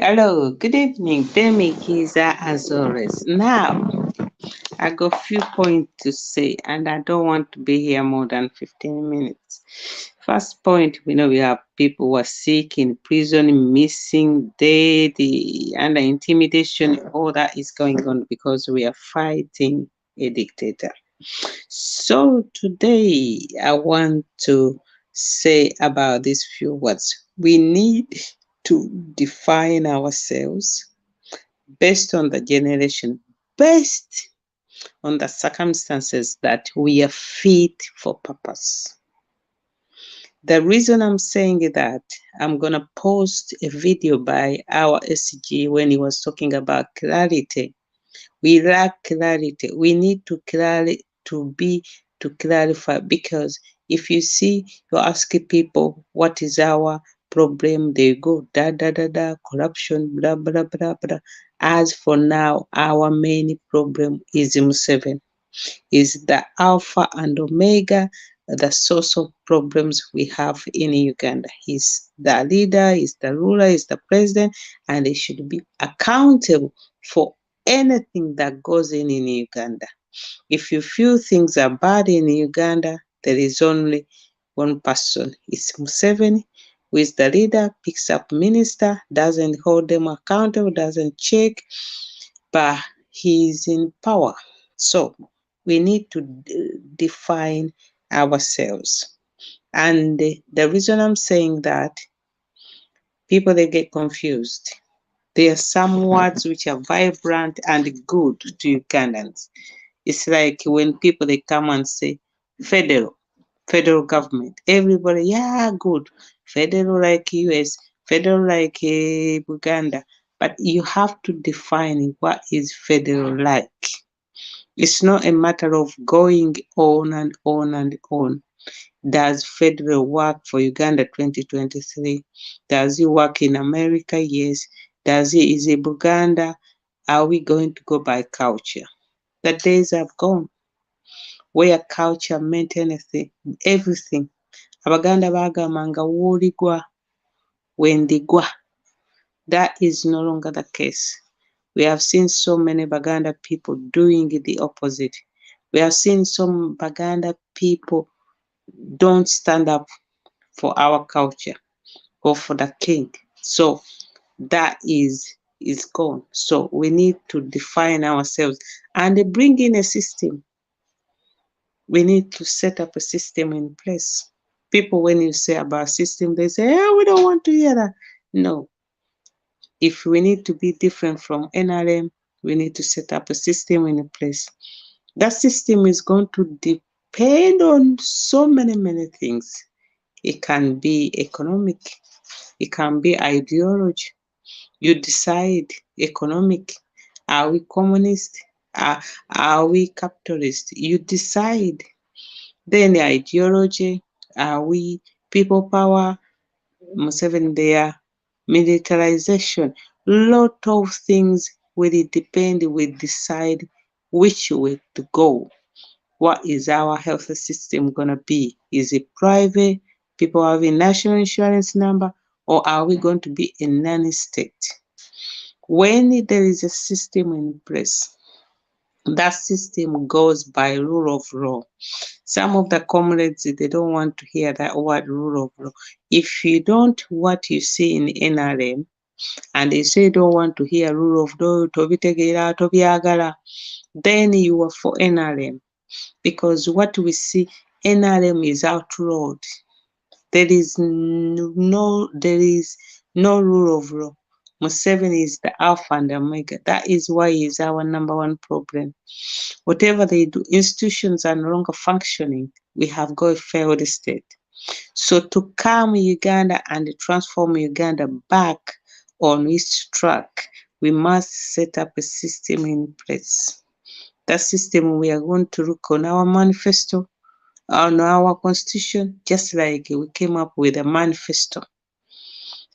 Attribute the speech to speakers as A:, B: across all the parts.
A: Hello, good evening. Demi Kiza as always. Now, I got few points to say, and I don't want to be here more than 15 minutes. First point, we know we have people who are sick in prison, missing, dead, under intimidation. All that is going on because we are fighting a dictator. So today, I want to say about these few words. We need to define ourselves based on the generation, based on the circumstances that we are fit for purpose. The reason I'm saying that, I'm going to post a video by our SG when he was talking about clarity. We lack clarity. We need to clarify, because if you see, you ask people what is our problem, they go da da da da, corruption, blah blah blah blah. As for now, our main problem is Museveni, is the alpha and omega, the source of problems we have in Uganda. He's the leader, he's the ruler, he's the president, and he should be accountable for anything that goes in Uganda. If you feel things are bad in Uganda, there is only one person. It's Museveni, who is the leader, picks up minister, doesn't hold them accountable, doesn't check, but he is in power. So we need to define ourselves. And the reason I'm saying that, people, they get confused. There are some words which are vibrant and good to Ugandans. It's like when people, they come and say federal government. Everybody, yeah, good. Federal like US, federal like Uganda. But you have to define what is federal like. It's not a matter of going on and on and on. Does federal work for Uganda 2023? Does it work in America? Yes. Is it Uganda? Are we going to go by culture? The days have gone where culture meant anything, everything. Abaganda bagamanga wuligwa wendigwa. That is no longer the case. We have seen so many Baganda people doing the opposite. We have seen some Baganda people don't stand up for our culture or for the king. So that is gone. So we need to define ourselves and bring in a system. We need to set up a system in place. People, when you say about system, they say, we don't want to hear that. No. If we need to be different from NRM, we need to set up a system in place. That system is going to depend on so many things. It can be economic. It can be ideology. You decide economic. Are we communist? Are we capitalist? You decide. Then the ideology. Are we people power? Museveni there. Militarization. Lot of things will depend. We decide which way to go. What is our health system going to be? Is it private, people having national insurance number, or are we going to be a nanny state? When there is a system in place, that system goes by rule of law. Some of the comrades, they don't want to hear that word rule of law. If you don't, what you see in NRM, and they say don't want to hear rule of law, then you are for NRM. Because what we see, NRM is outlawed. There is no rule of law. Museveni is the alpha and omega. That is why he is our number one problem. Whatever they do, institutions are no longer functioning. We have got a failed state. So to calm Uganda and transform Uganda back on its track, we must set up a system in place. That system we are going to look on our manifesto, on our constitution, just like we came up with a manifesto.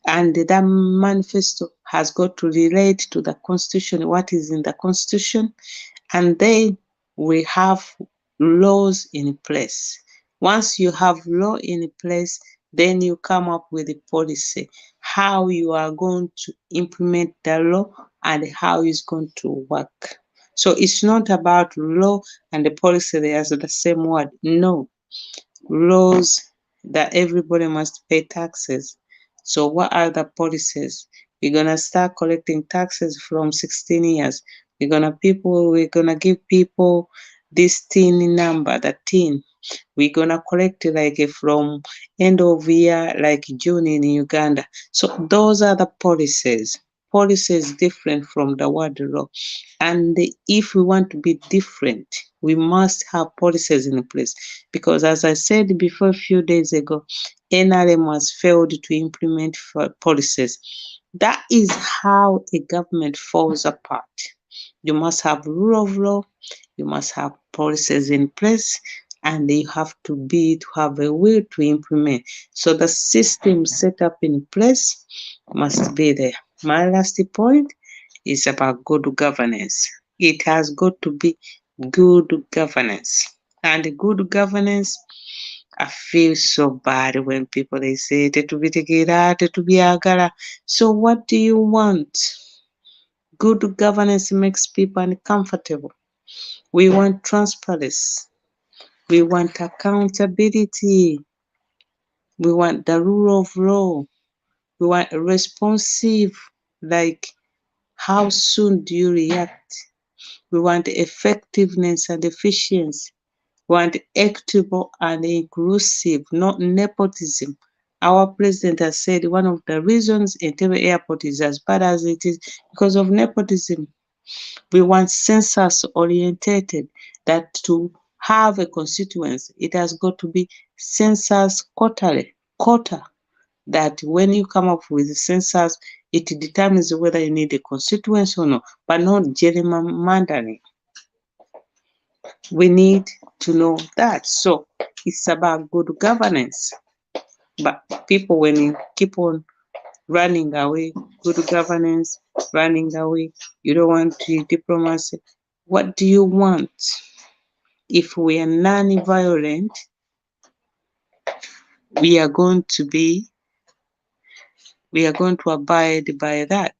A: And that manifesto has got to relate to the constitution, what is in the constitution, and then we have laws in place. Once you have law in place, Then you come up with a policy, how you are going to implement the law and how it's going to work. So it's not about law and the policy, they are the same word. No, laws that everybody must pay taxes. So what are the policies? We're gonna start collecting taxes from 16 years. We're gonna give people this teen number, the teen. We're gonna collect like from end of year, like June in Uganda. So those are the policies. Policies different from the word law. And if we want to be different, we must have policies in place. Because as I said before a few days ago, NRM has failed to implement policies. That is how a government falls apart. You must have rule of law, you must have policies in place, and you have to have a will to implement. So the system set up in place must be there. My last point is about good governance. It has got to be good governance. And good governance, I feel so bad when people they say tetubitegera, tetubyagala. So what do you want? Good governance makes people uncomfortable. We want transparency. We want accountability. We want the rule of law. We want responsive, like how soon do you react? We want effectiveness and efficiency. We want equitable and inclusive, not nepotism. Our president has said one of the reasons Entebbe Airport is as bad as it is because of nepotism. We want census orientated, that to have a constituency, it has got to be census quarter, that when you come up with the census, it determines whether you need a constituency or not, but not gerrymandering. We need to know that. So it's about good governance. But people, when you keep on running away, good governance, running away, you don't want diplomacy. What do you want? If we are non-violent, we are going to be, we are going to abide by that.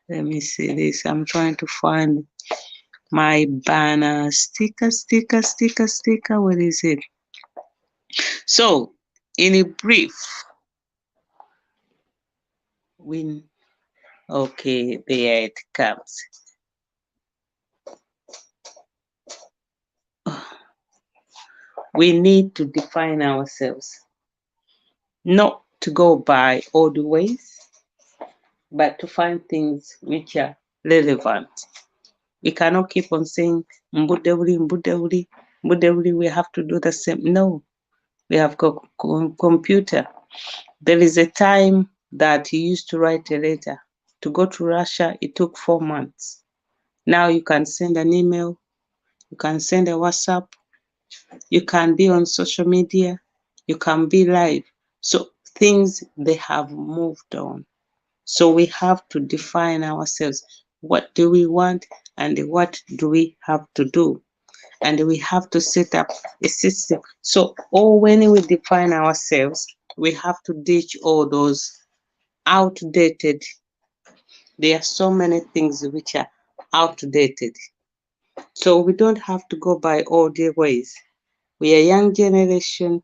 A: Let me see this. I'm trying to find my banner sticker. Where is it? So, in a brief, we okay, there it comes. We need to define ourselves, not to go by old ways, but to find things which are relevant. We cannot keep on saying mbudewuli, we have to do the same. No, we have got computer. There is a time that you used to write a letter. To go to Russia, it took 4 months. Now you can send an email, you can send a WhatsApp, you can be on social media, you can be live. So things, they have moved on. So we have to define ourselves. What do we want and what do we have to do? And we have to set up a system. So when we define ourselves, we have to ditch all those outdated. There are so many things which are outdated. So we don't have to go by old ways. We are young generation.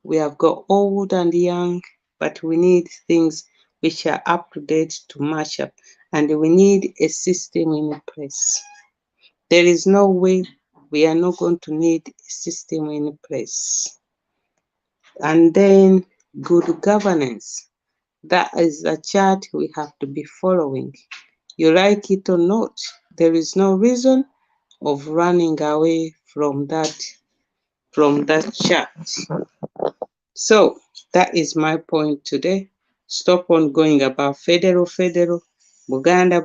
A: We have got old and young, but we need things which are up to date to match up. And we need a system in place. There is no way we are not going to need a system in place. And then good governance. That is a chart we have to be following. You like it or not, there is no reason of running away from that chart. So that is my point today. Stop on going about federal, Buganda.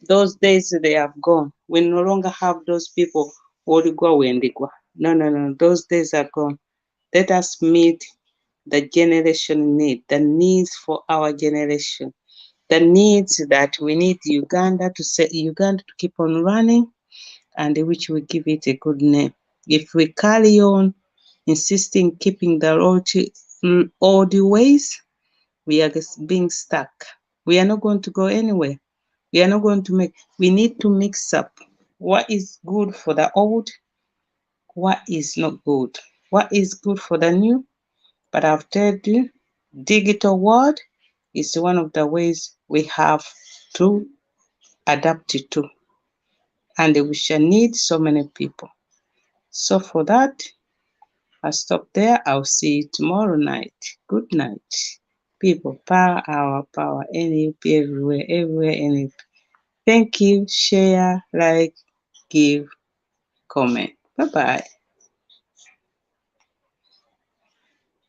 A: Those days they have gone. We no longer have those people. No. Those days are gone. Let us meet the generation need, the needs for our generation, the needs that we need Uganda to keep on running, and which we give it a good name. If we carry on insisting keeping the old ways, we are just being stuck. We are not going to go anywhere. We are not going to we need to mix up what is good for the old, what is not good, what is good for the new. But I've told you, digital world is one of the ways we have to adapt it to, and we shall need so many people. So for that, I'll stop there. I'll see you tomorrow night. Good night. People, power, our power, NUP everywhere, everywhere, NUP. Thank you. Share, like, give, comment. Bye bye.